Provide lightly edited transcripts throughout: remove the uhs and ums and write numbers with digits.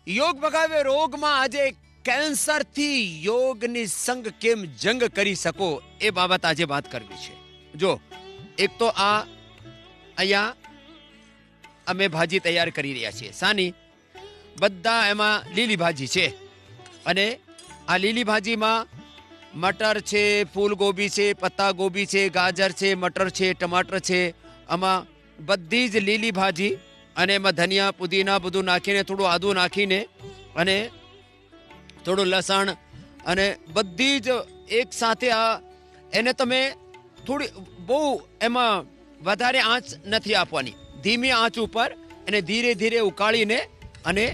યોગ ભગાવે રોગમાં આજે કેન્સર થી યોગની સંગ કેમ જંગ કરી શકો એ બાબત આજે વાત કરવી છે. જો એક તો આ અહીંયા અમે ભાજી તૈયાર કરી રહ્યા છીએ. સાની બધા એમાં લીલી ભાજી છે અને આ લીલી ભાજીમાં મટર છે, ફૂલગોબી છે, પત્તા ગોબી છે, ગાજર છે, મટર છે, ટમાટર છે. આમાં બધી જ લીલી ભાજી અને એમાં ધનિયા પુદીના બધું નાખીને થોડું આદું નાખીને અને થોડું લસણ અને બધી જ એક સાથે આ એને તમે થોડી બહુ એમાં વધારે આંચ નથી આપવાની, ધીમી આંચ ઉપર એને ધીરે ધીરે ઉકાળીને અને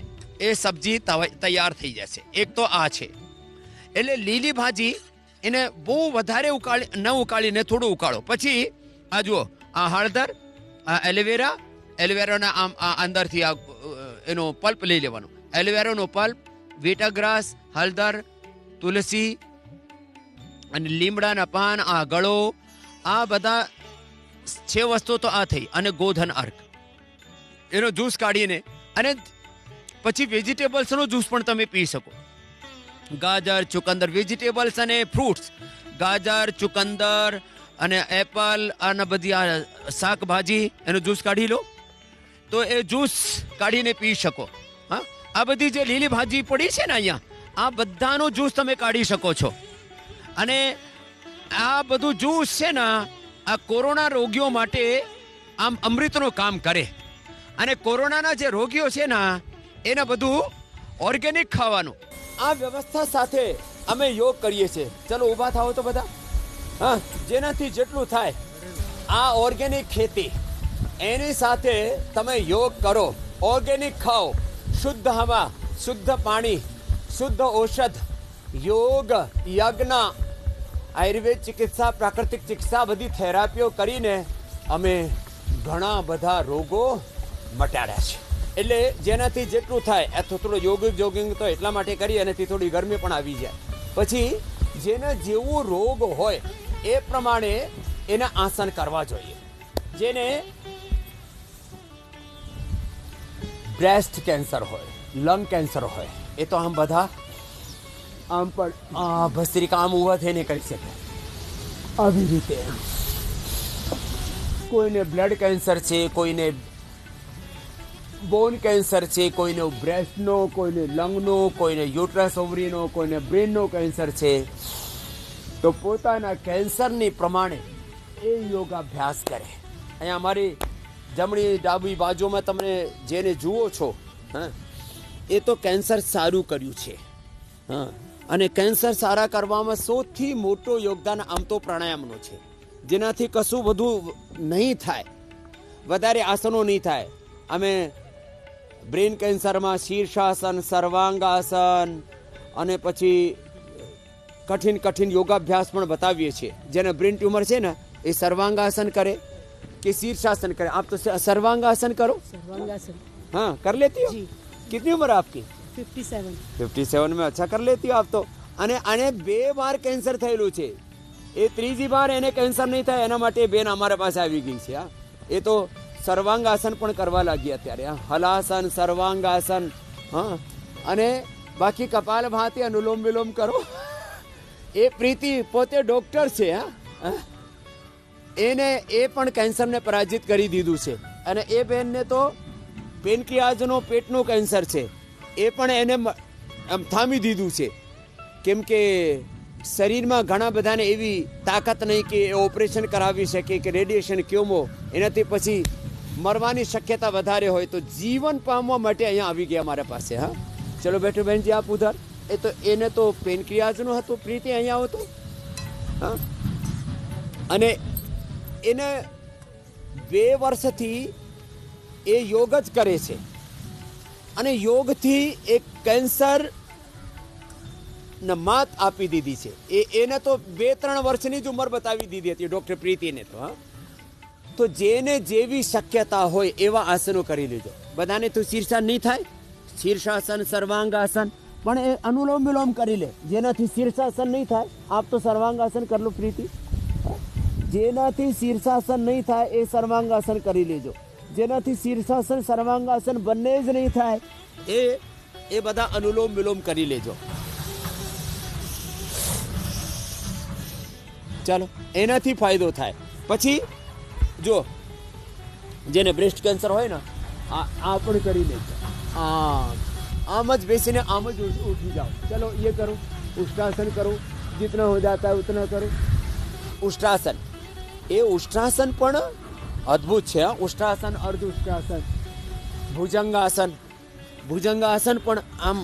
એ સબ્જી તૈયાર થઈ જશે. એક તો આ છે. એટલે લીલી ભાજી એને બહુ વધારે ન ઉકાળીને થોડું ઉકાળો. પછી આ જુઓ, આ હળદર, આ એલોવેરાના આમ આ અંદરથી આ એનો પલ્પ લઈ લેવાનો. એલોવેરાનો પલ્પ, વીટાગ્રાસ, હળદર, તુલસી અને લીમડાના પાન, આ ગળો, આ બધા 6 વસ્તુ તો આ થઈ. અને ગોધન અર્ક એનો જ્યુસ કાઢીને અને પછી વેજીટેબલ્સનો જ્યુસ પણ તમે પી શકો. ગાજર, ચુકંદર, વેજીટેબલ્સ અને ફ્રૂટ્સ, ગાજર, ચુકંદર અને એપલ અને બધી આ શાકભાજી એનો જ્યુસ કાઢી લો તો એ જ્યુસ કાઢીને પી શકો. હા, આ બધી જે લીલી ભાજી પડી છે ને અહીંયા, આ બધાનો જ્યુસ તમે કાઢી શકો છો. અને આ બધું જ્યુસ છે ને આ કોરોના રોગીઓ માટે આમ અમૃતનું કામ કરે. અને કોરોનાના જે રોગીઓ છે ને એને બધું ઓર્ગેનિક ખાવાનું. આ વ્યવસ્થા સાથે અમે યોગ કરીએ છીએ. ચલો ઊભા થાઓ તો બધા. હા, જેનાથી જેટલું થાય આ ઓર્ગેનિક ખેતી એની સાથે તમે યોગ કરો, ઓર્ગેનિક ખાઓ, શુદ્ધ હવા, શુદ્ધ પાણી, શુદ્ધ ઔષધ, યોગ, યજ્ઞ, આયુર્વેદ ચિકિત્સા, પ્રાકૃતિક ચિકિત્સા બધી થેરાપીઓ કરીને અમે ઘણા બધા રોગો મટાડ્યા છે. એટલે જેનાથી જેટલું થાય એ થોડું જોગિંગ તો એટલા માટે કરીએ એનાથી થોડી ગરમી પણ આવી જાય. પછી જેને જેવું રોગ હોય એ પ્રમાણે એને આસન કરવા જોઈએ. જેને બ્રેસ્ટ કેન્સર હોય, લંગ કેન્સર હોય, એ તો આમ બધા આમ પણ ભસ્ત્રિકા આમ ઊભા થઈને કરી શકે. આવી રીતે કોઈને બ્લડ કેન્સર છે, કોઈને બોન કેન્સર છે, કોઈને બ્રેસ્ટનો, કોઈને લંગનો, કોઈને યુટ્રસ ઓવરીનો, કોઈને બ્રેનનો કેન્સર છે. તો પોતાના કેન્સરની પ્રમાણે એ યોગાભ્યાસ કરે. અહીંયા અમારી જમણી ડાબી બાજુમાં તમને જેને જુઓ છો, હા, એ તો કેન્સર સારું કર્યું છે. હા, અને કેન્સર સારા કરવામાં સૌથી મોટું યોગદાન આમ તો પ્રાણાયામનો છે. જેનાથી કશું બધું નહીં થાય, વધારે આસનો નહીં થાય. અમે બ્રેન કેન્સરમાં શીર્ષાસન, સર્વાંગાસન અને પછી કઠિન યોગાભ્યાસ પણ બતાવીએ છીએ. જેને બ્રેન ટ્યુમર છે ને એ સર્વાંગાસન કરે કે શીર્ષાસન करे. आप तो सर्वांगासन करो. सर्वांगासन हाँ, कर लेती हो? कितनी उम्र आपकी? 57 में अच्छा कर लेती हो आप तो. અને આને 2 વાર કેન્સર થયેલું છે. એ ત્રીજી વાર એને કેન્સર નહીં થાય એના માટે બેન અમારા પાસે આવી ગઈ છે. હા, એ તો સર્વાંગાસન પણ કરવા લાગી અત્યારે. હલાસન, સર્વાંગાસન. હા, અને બાકી કપાલ ભાતી, અનુલોમ વિલોમ કરો. એ પ્રીતિ પોતે ડોક્ટર છે. હા, એને એ પણ કેન્સરને પરાજિત કરી દીધું છે. અને એ બેનને તો પેનક્રિયાજનો પેટનું કેન્સર છે, એ પણ એને થામી દીધું છે. કેમ કે શરીરમાં ઘણા બધાને એવી તાકાત નહીં કે એ ઓપરેશન કરાવી શકે કે રેડિયેશન ક્યોમો, એનાથી પછી મરવાની શક્યતા વધારે હોય. તો જીવન પામવા માટે અહીંયા આવી ગયા મારા પાસે. હા, ચલો બેઠો બહેનજી આપ ઉધર. એ તો એને તો પેનક્રિયાજનું હતું, પ્રીતિ અહીંયા આવતું. હા, અને એને 2 વર્ષથી એ યોગ જ કરે છે. અને યોગથી એક કેન્સર માત આપી દીધી છે. એને તો 2-3 વર્ષની જ ઉંમર બતાવી દીધી હતી ડૉક્ટર પ્રીતિને તો. હા, તો જેને જેવી શક્યતા હોય એવા આસનો કરી લેજો. બધાને તો શીર્ષાસન નહીં થાય, શીર્ષાસન, સર્વાંગાસન, પણ એ અનુલોમ વિલોમ કરી લે. જેનાથી શીર્ષાસન નહીં થાય, આપ તો સર્વાંગાસન કર લો પ્રીતિ. જેનાથી શીર્ષાસન નહીં થાય એ સર્વાંગાસન કરી લેજો. જેનાથી શીર્ષાસન સર્વાંગાસન બંને જ નહીં થાય એ બધા અનુલોમ વિલોમ કરી લેજો. ચાલો, એનાથી ફાયદો થાય. પછી જો જેને બ્રેસ્ટ કેન્સર હોય ને આ પણ કરી લેજો. आम જ બેસીને આમ જ ઉઠી જાઓ. ચલો ये करो, उष्टासन करो, जितना हो जाता है उतना करो. उष्टासन, એ ઉષ્ટાસન પણ અદ્ભુત છે. ઉષ્ટાસન, અર્ધ ઉષ્ટાસન, ભુજંગાસન. ભુજંગાસન પણ આમ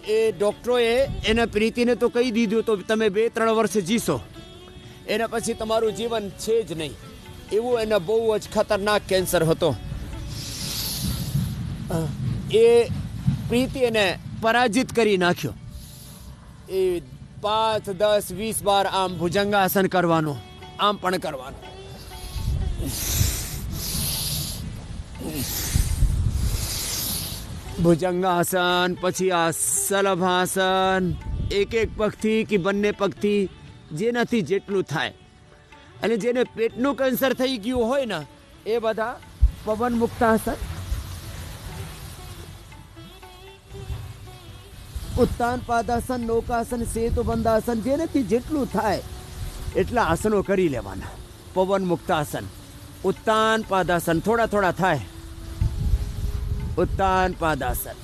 એ ડોક્ટરોએ એને પ્રીતિને તો કહી દીધું તો તમે 2-3 વર્ષ જીશો, એના પછી તમારું જીવન છે જ નહીં. એવું એને બહુ જ ખતરનાક કેન્સર હતો. એ પ્રીતિ એને પરાજિત કરી નાખ્યો. એ 5, 10, 20 બાર આમ ભુજંગાસન કરવાનું, આમ પણ કરવાનું. ભુજંગાસન, પછી આ સલભાસન, એક પગથી કે બંને પગથી, જેનાથી જેટલું થાય. અને જેને પેટનું કેન્સર થઈ ગયું હોય ને એ બધા પવન મુક્તાસન, ઉત્તાન પાદાસન, નૌકાસન, સેતુ બંધાસન, જેનાથી જેટલું થાય એટલા આસનો કરી લેવાના. પવન મુક્તાસન, ઉત્તાન પાદાસન, થોડા થાય. ઉત્તાન પાદાસન,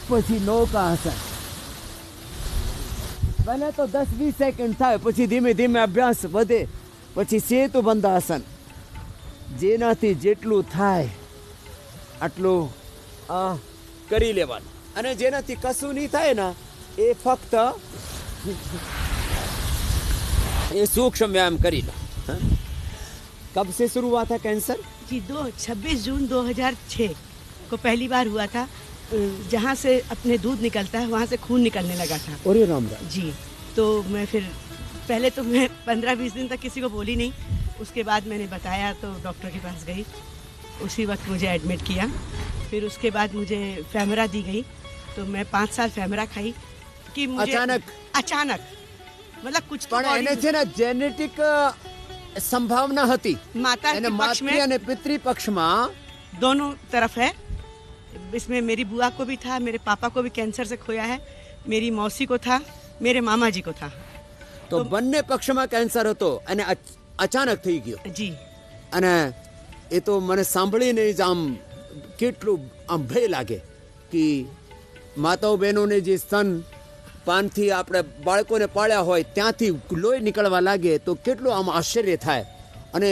પછી નૌકાસન. પહેલા તો 10-20 સેકન્ડ થાય, પછી ધીમે ધીમે અભ્યાસ વધે. પછી સેતુ બંધાસન, જેનાથી જેટલું થાય આટલું કરી લેવાનું. અને જેનાથી કશું નહીં થાય ને એ ફક્ત ये सूक्ष्म व्यायाम करी लो. कब से शुरू हुआ था कैंसर? जी 26 जून 2006 को पहली बार हुआ था. जहाँ से अपने दूध निकलता है वहाँ से खून निकलने लगा था. अरे राम राम जी. तो मैं फिर पहले तो मैं 15-20 दिन तक किसी को बोली नहीं. उसके बाद मैंने बताया तो डॉक्टर के पास गई. उसी वक्त मुझे एडमिट किया. फिर उसके बाद मुझे फेमरा दी गई. तो मैं 5 साल फेमरा खाई कि मुझे अचानक मतलब कुछ પણ એને છે ને જેનેટિક સંભાવના હતી. माता के पक्ष में અને પિતૃ પક્ષમાં दोनों तरफ है. इसमें मेरी बुआ को भी था, मेरे पापा को भी कैंसर से खोया है, मेरी मौसी को था, मेरे मामा जी को था. તો બંને પક્ષમાં કેન્સર હતો અને અચાનક થઈ ગયો. जी. અને એ તો મને સાંભળીને જ આમ કેટલું આમ ભય લાગે કે માતાઓ બહેનોને જે સ્તન પાનથી આપણે બાળકોને પાળ્યા હોય ત્યાંથી લોહી નીકળવા લાગે તો કેટલું આમ આશ્ચર્ય થાય. અને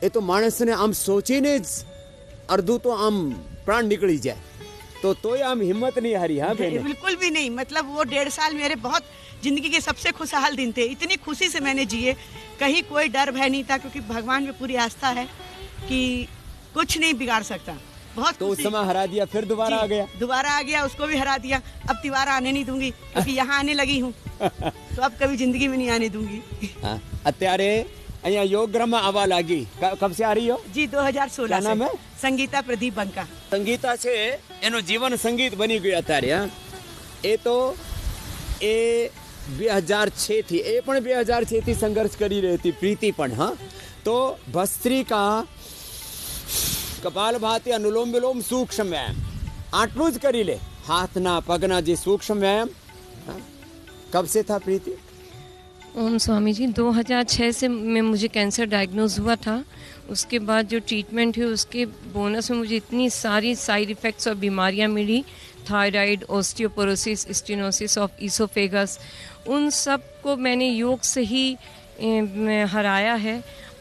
એ તો માણસને આમ સોચીને જ અડધું તો આમ प्राण निकली जाए. तो आम हिम्मत नहीं हारी. हाँ बिल्कुल भी नहीं. मतलब वो 1.5 साल मेरे बहुत जिंदगी के सबसे खुशहाल दिन थे. इतनी खुशी से मैंने जिए, कहीं कोई डर भय नहीं था, क्योंकि भगवान में पूरी आस्था है कि कुछ नहीं बिगाड़ सकता. बहुत तो उस समय हरा दिया, फिर दोबारा आ गया. दोबारा आ गया, उसको भी हरा दिया. अब तिवारा आने नहीं दूंगी क्योंकि यहाँ आने लगी हूँ. तो अब कभी जिंदगी में नहीं आने दूंगी. અત્યારે અહીંયા યોગગ્રામમાં આવવા લાગી. કબ से आ रही हो? जी 2016. क्या नाम है? संगीता प्रदीप बंका. संगीता છે એનું જીવન સંગીત બની ગયું અત્યારે. એ તો એ 2006 થી એ પણ 2006 થી સંઘર્ષ કરી રહી હતી. પ્રીતિ પણ. હા તો ભસ્ત્રિકા, કપાલભાતિ, અનુલોમ વિલોમ, સૂક્ષ્મ વ્યાયામ આટલું જ કરી લે. હાથના પગના જે સૂક્ષ્મ વ્યાયામ. કબ से था प्रीति? ओम स्वामी जी 2006 से में मुझे कैंसर डायग्नोज हुआ था. उसके बाद जो ट्रीटमेंट हुई उसके बोनस में मुझे इतनी सारी साइड इफ़ेक्ट्स और बीमारियां मिली. Thyroid, osteoporosis, stenosis of oesophagus, उन सब को मैंने योग से ही हराया है.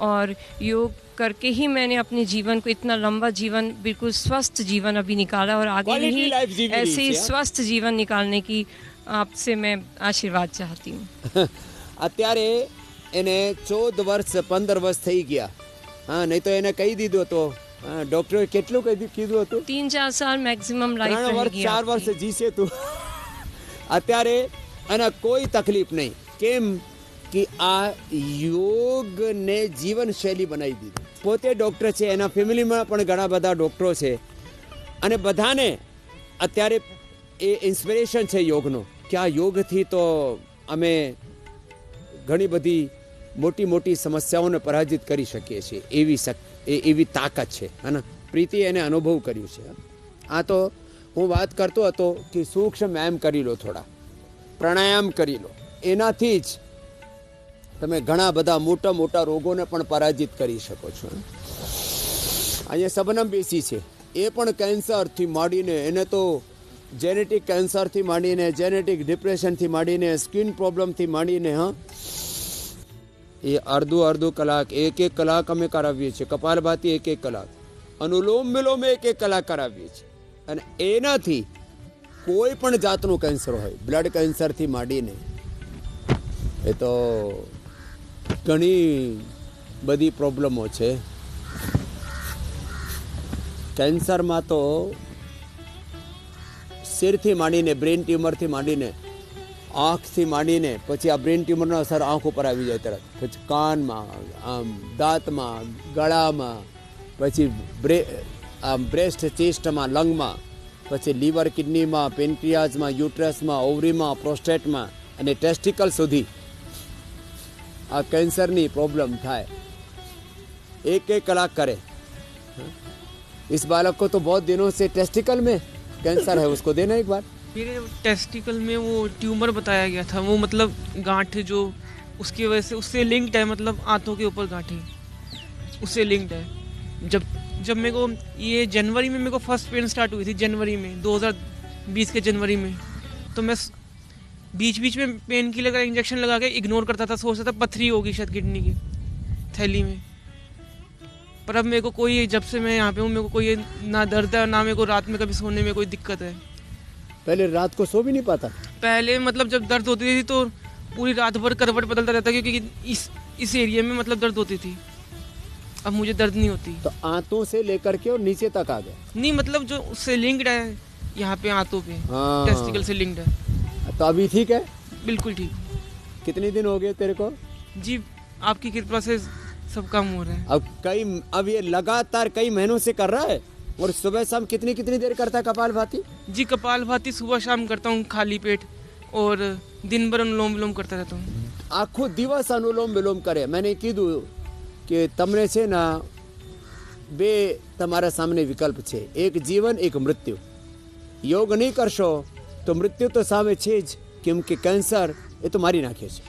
और योग करके ही मैंने अपने जीवन को इतना लंबा जीवन, बिल्कुल स्वस्थ जीवन अभी निकाला. और आगे भी ऐसे ही स्वस्थ जीवन निकालने की आपसे मैं आशीर्वाद चाहती हूँ. અત્યારે એને 14 વર્ષ 15 વર્ષ થઈ ગયા. હા, નહીં તો એને કહી દીધું તો ડોક્ટરે કેટલું કીધું હતું? 3-4 साल मैक्सिमम लाइफ 4 વર્ષ જીશે તું. અત્યારે એને કોઈ તકલીફ નહીં. કેમ કે આ યોગને જીવનશૈલી બનાવી દીધી. પોતે ડોક્ટર છે, એના ફેમિલીમાં પણ ઘણા બધા ડોક્ટરો છે અને બધાને અત્યારે એ ઇન્સ્પિરેશન છે યોગનો કે આ યોગથી તો અમે ઘણી બધી મોટી મોટી સમસ્યાઓને પરાજિત કરી શકીએ છીએ એવી તાકાત છે અને પ્રીતિ એને અનુભવ કર્યું છે. આ તો હું વાત કરતો હતો કે સૂક્ષ્મ વ્યાયામ કરી લો, થોડા પ્રાણાયામ કરી લો, એનાથી જ તમે ઘણા બધા મોટા મોટા રોગોને પણ પરાજિત કરી શકો છો. અહીંયા સબનમ બેસી છે, એ પણ કેન્સરથી માંડીને, એને તો જેનેટિક કેન્સરથી માંડીને, જેનેટિક ડિપ્રેશનથી માંડીને, સ્કિન પ્રોબ્લેમથી માંડીને, એ અડધું કલાક, એક કલાક અમે કરાવીએ છીએ. કપાલભાતી 1 કલાક, અનુલોમ વિલોમ 1 કલાક કરાવીએ છીએ. અને એનાથી કોઈ પણ જાતનું કેન્સર હોય, બ્લડ કેન્સરથી માંડીને, એ તો ઘણી બધી પ્રોબ્લેમો છે. કેન્સરમાં તો શિરથી માંડીને, બ્રેન ટ્યુમરથી માંડીને, આંખથી માંડીને, પછી આ બ્રેન ટ્યુમરનો અસર આંખ ઉપર આવી જાય તરત, પછી કાનમાં, આમ દાંતમાં, ગળામાં, પછી બ્રેસ્ટ, ચેસ્ટમાં, લંગમાં, પછી લીવર, કિડનીમાં, પેન્ક્રિયાઝમાં, યુટ્રસમાં, ઓવરીમાં, પ્રોસ્ટેટમાં અને ટેસ્ટિકલ સુધી આ કેન્સરની પ્રોબ્લેમ થાય. 1 કલાક करे. इस बालक को तो बहुत दिनों से टेस्टिकल में कैंसर है, उसको देना एक बार. मेरे टेस्टिकल में वो ट्यूमर बताया गया था, वो मतलब गांठ जो उसकी वजह से उससे लिंक्ड है, मतलब आंतों के ऊपर गांठ है, उससे लिंक्ड है. जब मेरे को ये जनवरी में मेरे को फर्स्ट पेन स्टार्ट हुई थी, जनवरी में 2020 के जनवरी में, तो मैं बीच में पेन किलर का इंजेक्शन लगा के इग्नोर करता था, सोचता था पथरी होगी शायद किडनी की थैली में. पर अब मेरे को कोई, जब से मैं यहाँ पे हूँ, मेरे को कोई ना दर्द है, ना मेरे को रात में कभी सोने में कोई दिक्कत है. पहले रात को सो भी नहीं पाता? पहले मतलब जब दर्द होती थी तो पूरी रात भर करवट बदलता रहता, क्योंकि इस एरिया में मतलब दर्द होती थी. अब मुझे दर्द नहीं होती. तो आंतों से लेकर के और नीचे तक आ गया? नहीं, मतलब जो उससे लिंक्ड है, यहाँ पे आंतों पे, टेस्टिकल से लिंक्ड है. तो अभी ठीक है? बिल्कुल ठीक. कितने दिन हो गए तेरे को? जी आपकी कृपा से सब काम हो रहा है. अब ये लगातार कई महीनों से कर रहा है? और सुबह शाम कितनी देर करता है कपालभाति? जी कपालभाति सुबह शाम करता हूँ खाली पेट, और दिन भर अनुलोम विलोम करता रहता हूँ. आखो दिवस अनुलोम विलोम करे. मैंने कीधું કે તમને છે ને બે તમારા સામે વિકલ્પ છે, એક જીવન, એક મૃત્યુ. યોગ નહીં કરશો તો મૃત્યુ તો સામે છે જ, કેમ કે કેન્સર એ તો મારી નાખે છે,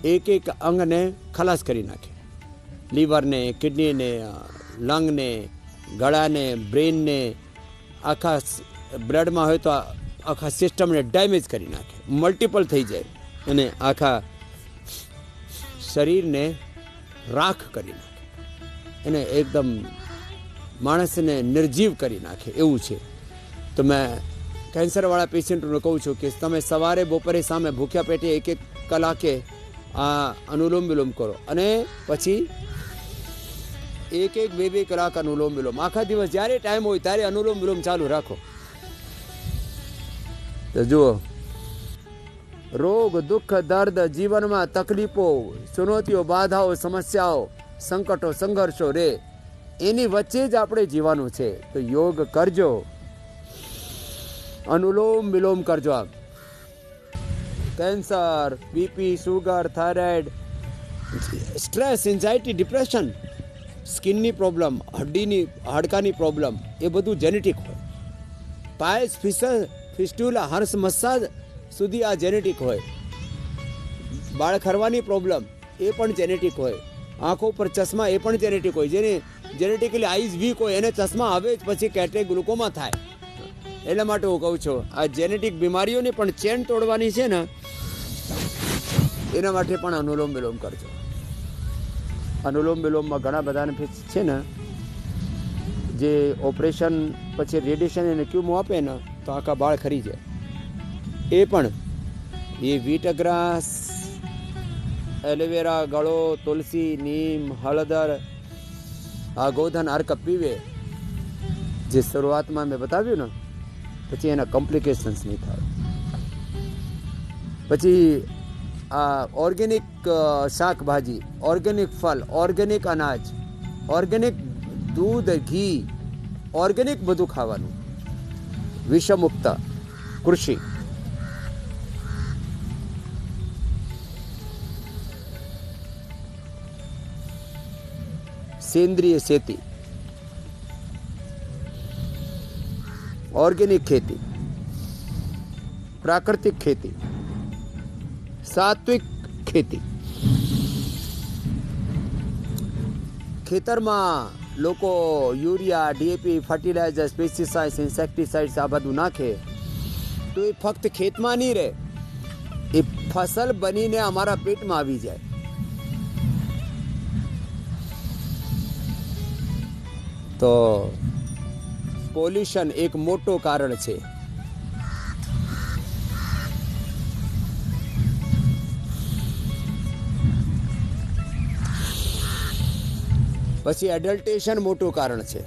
એક અંગને ખલાસ કરી નાખે. લીવરને, કિડનીને, લંગને, ગળાને, બ્રેનને, આખા બ્લડમાં હોય તો આખા સિસ્ટમને ડેમેજ કરી નાખે, મલ્ટિપલ થઈ જાય અને આખા શરીરને રાખ કરી નાખે, એને એકદમ માણસને નિર્જીવ કરી નાખે એવું છે. તો મેં કેન્સરવાળા પેશન્ટોને કહું છું કે તમે સવારે, બપોરે, સામે ભૂખ્યા પેટે 1 કલાકે આ અનુલોમ વિલોમ કરો, અને પછી 1 2 કલાક અનુલોમ વિલોમ. આખા દિવસ જ્યારે ટાઈમ હોય ત્યારે અનુલોમ વિલોમ ચાલુ રાખો. તો જુઓ, રોગ, દુઃખ, દર્દ, જીવનમાં તકલીફો, ચુનૌતીઓ, બાધાઓ, સમસ્યાઓ, સંકટો, સંઘર્ષો રે, એની વચ્ચે જ આપણે જીવવાનું છે. તો યોગ કરજો, અનુલોમ વિલોમ કરજો. આમ cancer, BP, sugar, thyroid, stress, anxiety, depression, સ્કિનની પ્રોબ્લેમ, હાડકાની પ્રોબ્લેમ, એ બધું જેનેટિક હોય. પાયસ, ફિસ્ટુલા, હર્ષ મસાજ સુધી આ જેનેટિક હોય. બાળ ખરવાની પ્રોબ્લેમ એ પણ જેનેટિક હોય. આંખો પર ચશ્મા એ પણ જેનેટિક હોય. જેને જેનેટિકલી આઈઝ વીક હોય એને ચશ્મા આવે જ પછી કેટરેક્ટ, ગ્લુકોમા થાય. એટલા માટે હું કહું છું આ જેનેટિક બીમારીઓની પણ ચેન તોડવાની છે ને, એના માટે પણ અનુલોમ વિલોમ કરજો. અનુલોમ વિલોમમાં ઘણા બધાને છે ને, જે ઓપરેશન પછી રેડિયેશન એને ક્યુમો આપે ને તો આખા બાળ ખરી જાય. એ પણ એ વીટગ્રાસ, એલોવેરા, ગળો, તુલસી, નીમ, હળદર, આ ગોધન અર્ક પીવે, જે શરૂઆતમાં મેં બતાવ્યું ને, પછી એના કોમ્પ્લિકેશન્સ નહીં થાય. પછી આ ઓર્ગેનિક શાકભાજી, ઓર્ગેનિક ફળ, ઓર્ગેનિક અનાજ, ઓર્ગેનિક દૂધ, ઘી, ઓર્ગેનિક બધું ખાવાનું. વિષમુક્ત કૃષિ. सेंद्रिय खेती, ऑर्गेनिक खेती, प्राकृतिक खेती, सात्विक खेती। ખેતરમાં લોકો યુરિયા, ડીએપી, ફર્ટિલાઇઝર્સ, પેસ્ટિસાઇડ્સ, ઇન્સેક્ટિસાઇડ્સ આ બધું નાખે તો એ ફક્ત ખેતમાં નહીં રહે, એ ફસલ બનીને અમારા પેટમાં આવી જાય. તો પોલ્યુશન એક મોટું કારણ છે. પછી એડલ્ટેશન મોટું કારણ છે,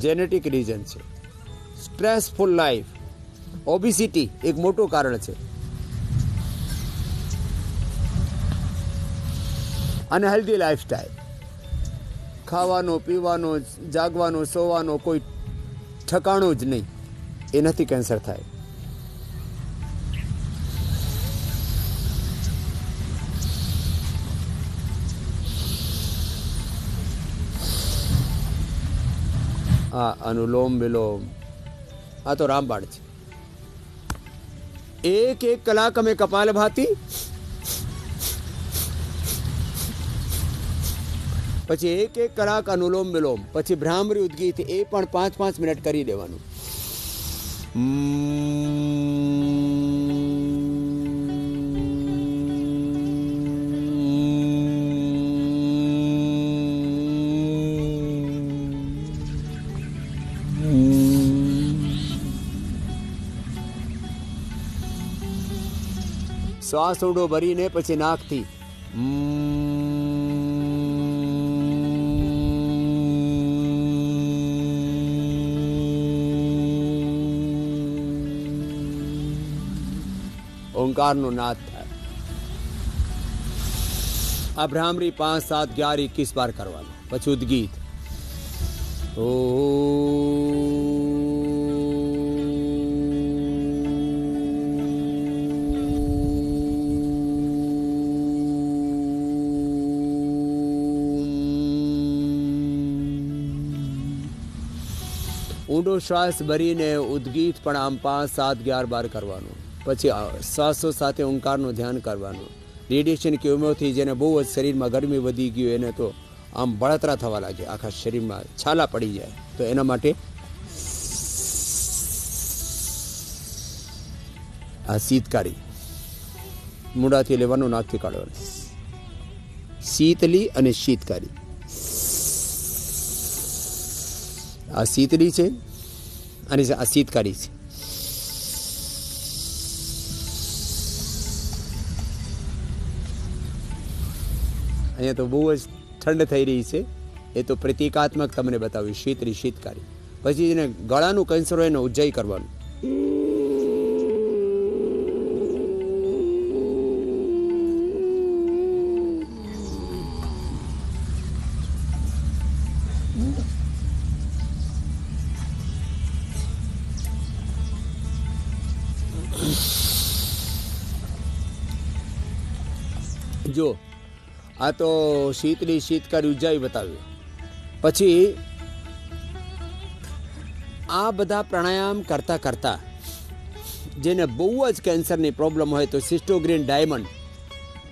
જેનેટિક રીઝન છે, સ્ટ્રેસફુલ લાઈફ, ઓબેસિટી એક મોટું કારણ છે, અનહેલ્ધી લાઈફસ્ટાઈલ, ખાવાનું, પીવાનું, જાગવાનું, સોવાનું કોઈ ઠકાણું જ નહીં, એનાથી કેન્સર થાય. આ અનુલોમ વિલોમ આ તો રામબાણ છે. એક એક કલાક અમે કપાલભાતી, પછી એક એક કલાક અનુલોમ વિલોમ, પછી ભ્રામરી ઉદ્ગીત, એ પણ 5-5 મિનિટ કરી દેવાનું. શ્વાસ ઊંડો ભરીને પછી નાકથી ઓંકારનો નાદ થાય. આ ભ્રામરી 5, 7, 11, 21 બાર કરવાનું. પછી ઉદ્ગીત ઓ ઊંડો શ્વાસ ભરીને ઉદ્ગીત પણ આમ 5, 7, 11 બાર કરવાનું. પછી શ્વાસો સાથે ઓંકારનું ધ્યાન કરવાનું. રેડિયેશન કેમોથી જેને બહુ જ શરીરમાં ગરમી વધી ગયું એને તો આમ બળતરા થવા લાગે, આખા શરીરમાં છાલા પડી જાય. તો એના માટે આ શીતકારી મૂળાથી લેવાનું, નાકથી કાઢવાનું. શીતલી અને શીતકારી. આ શીતલી છે અને આ શીતકારી છે. અહીંયા તો બહુ જ ઠંડ થઈ રહી છે, એ તો પ્રતિકાત્મક તમને બતાવ્યું, શીતલી શીતકારી. પછી એને ગળાનું કેન્સર હોય એને ઉજ્જય કરવાનું. જો આ તો શીતલી શીતકારી ઉજ્જાઈ બતાવ્યું. પછી આ બધા પ્રાણાયામ કરતા કરતા જેને બહુ જ કેન્સરની પ્રોબ્લેમ હોય તો સિસ્ટોગ્રીન ડાયમંડ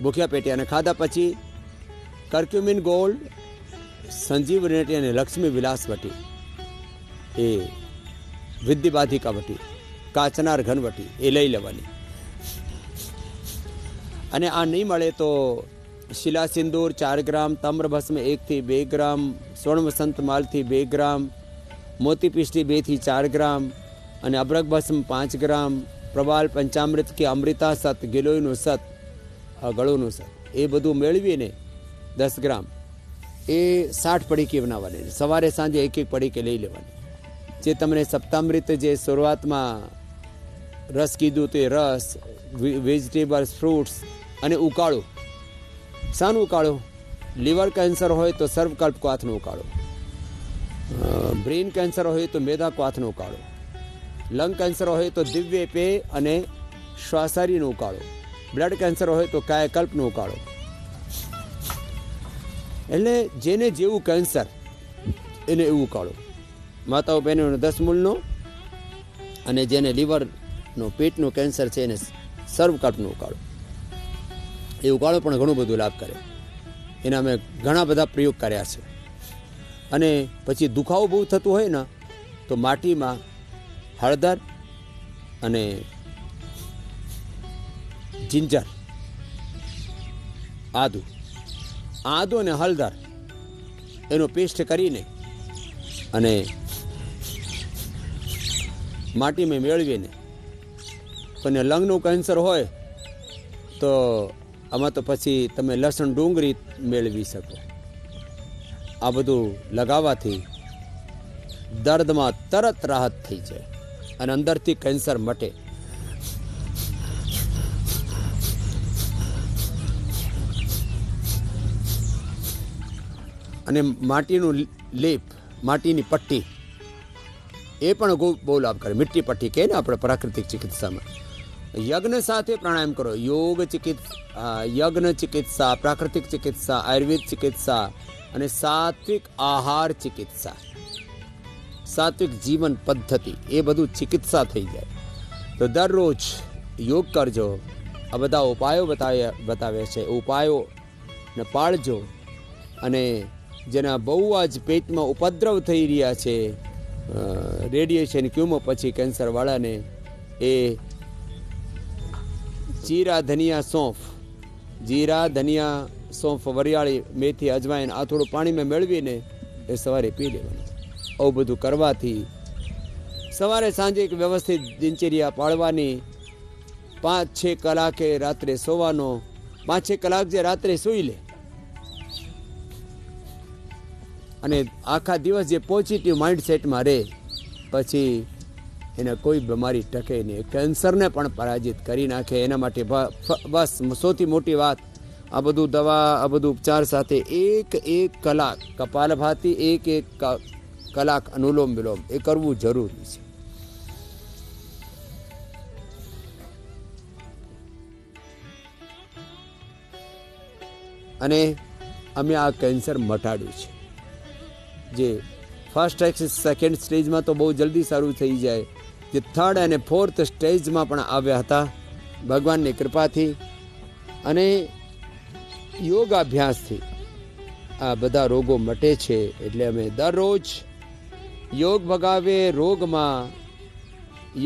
ભૂખ્યા પેટે અને ખાધા પછી કર્ક્યુમિન ગોલ્ડ, સંજીવની અને લક્ષ્મી વિલાસ વટી, એ વિદ્યબાધિકા વટી, કાચનાર ઘન વટી એ લઈ લેવાની. અને આ નહીં મળે તો શિલા સિંદૂર 4 ગ્રામ, તામ્રભસ્મ 1 થી 2 ગ્રામ, સ્વર્ણ વસંત માલથી 2 ગ્રામ, મોતી પીષ્ટી 2 થી 4 ગ્રામ અને અબ્રક ભસ્મ 5 ગ્રામ, પ્રવાલ પંચામૃત કે અમૃતા સત, ગિલોયનું સત, ગળોનું સત, એ બધું મેળવીને 10 ગ્રામ એ 60 પડીકી બનાવવાની. સવારે સાંજે 1-1 પડીકી લઈ લેવાની. જે તમને સપ્તામૃત જે શરૂઆતમાં રસ કીધું તો એ રસ, વેજીટેબલ્સ, ફ્રૂટ્સ અને ઉકાળો. શાનું ઉકાળો? લીવર કેન્સર હોય તો સર્વકલ્પ ક્વાથનો ઉકાળો, બ્રેઇન કેન્સર હોય તો મેદા ક્વાથનો ઉકાળો, લંગ કેન્સર હોય તો દિવ્ય પે અને શ્વાસારીનો ઉકાળો, બ્લડ કેન્સર હોય તો કાયાકલ્પનો ઉકાળો. એટલે જેને જેવું કેન્સર એને એવું ઉકાળો, માતાઓ બહેનોને 10 મૂળનો, અને જેને લીવરનો પેટનું કેન્સર છે એને સર્વકલ્પનો ઉકાળો. એ ઉકાળો પણ ઘણું બધું લાભ કરે. એના અમે ઘણા બધા પ્રયોગ કર્યા છે. અને પછી દુખાવો બહુ થતું હોય ને તો માટીમાં હળદર અને જિંજર, આદુ અને હળદર એનો પેસ્ટ કરીને અને માટીમાં મેળવીને, અને લંગનું કેન્સર હોય તો આમાં તો પછી તમે લસણ ડુંગળી મેળવી શકો. આ બધું લગાવવાથી દર્દમાં તરત રાહત થઈ જાય અને અંદરથી કેન્સર મટે. અને માટીનું લેપ, માટીની પટ્ટી, એ પણ બહુ લાભ કરે. મીઠી પટ્ટી કહે ને આપણે પ્રાકૃતિક ચિકિત્સામાં. યજ્ઞ સાથે પ્રાણાયામ કરો. યોગ ચિકિત્સા, યજ્ઞ ચિકિત્સા, પ્રાકૃતિક ચિકિત્સા, આયુર્વેદ ચિકિત્સા અને સાત્વિક આહાર ચિકિત્સા, સાત્વિક જીવન પદ્ધતિ, એ બધું ચિકિત્સા થઈ જાય. તો દરરોજ યોગ કરજો. આ બધા ઉપાયો બતાવે છે. ઉપાયોને પાળજો. અને જેના બહુ જ પેટમાં ઉપદ્રવ થઈ રહ્યા છે, રેડિયેશન ક્યુમો પછી કેન્સરવાળાને, એ જીરા ધનિયા સોંફ, વરિયાળી, મેથી, અજવાઈન આ થોડું પાણીમાં મેળવીને એ સવારે પી લેવાનું. આવું બધું કરવાથી સવારે સાંજે એક વ્યવસ્થિત દિનચર્યા પાળવાની. 5-6 કલાકે રાત્રે સોવાનો. 5-6 કલાક જે રાત્રે સૂઈ લે અને આખા દિવસ જે પોઝિટિવ માઇન્ડસેટમાં રહે, પછી એને કોઈ બીમારી ટકે નહીં. કેન્સરને પણ પરાજિત કરી નાખે. એના માટે બસ સૌથી મોટી વાત, આ બધું દવા, આ બધું ઉપચાર સાથે 1 કલાક કપાલભાતિ, 1 કલાક અનુલોમ વિલોમ એ કરવું જરૂરી છે. અને અમે આ કેન્સર મટાડ્યું છે. જે ફર્સ્ટ સેકન્ડ સ્ટેજમાં તો બહુ જલ્દી સારું થઈ જાય, જે 3rd અને 4th સ્ટેજમાં પણ આવ્યા હતા ભગવાનની કૃપાથી. અને યોગાભ્યાસથી આ બધા રોગો મટે છે. એટલે અમે દરરોજ યોગ ભગાવે રોગમાં,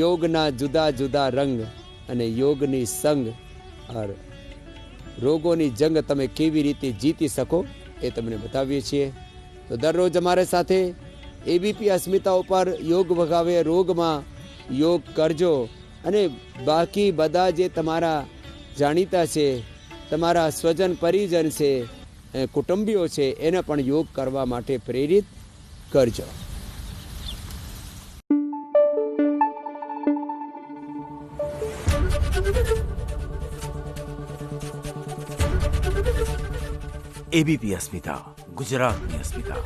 યોગના જુદા જુદા રંગ અને યોગની સંગ, और રોગોની જંગ તમે કેવી રીતે જીતી શકો એ તમને બતાવીએ છીએ. તો દરરોજ અમારે સાથે એબીપી અસ્મિતા ઉપર યોગ ભગાવે રોગમાં યોગ કરજો. અને બાકી બધા જે તમારા જાણીતા છે, તમારા સ્વજન પરિજન છે, કુટુંબીઓ છે, એને પણ યોગ કરવા માટે પ્રેરિત કરજો. એબીપી અસ્મિતા, ગુજરાતની અસ્મિતા.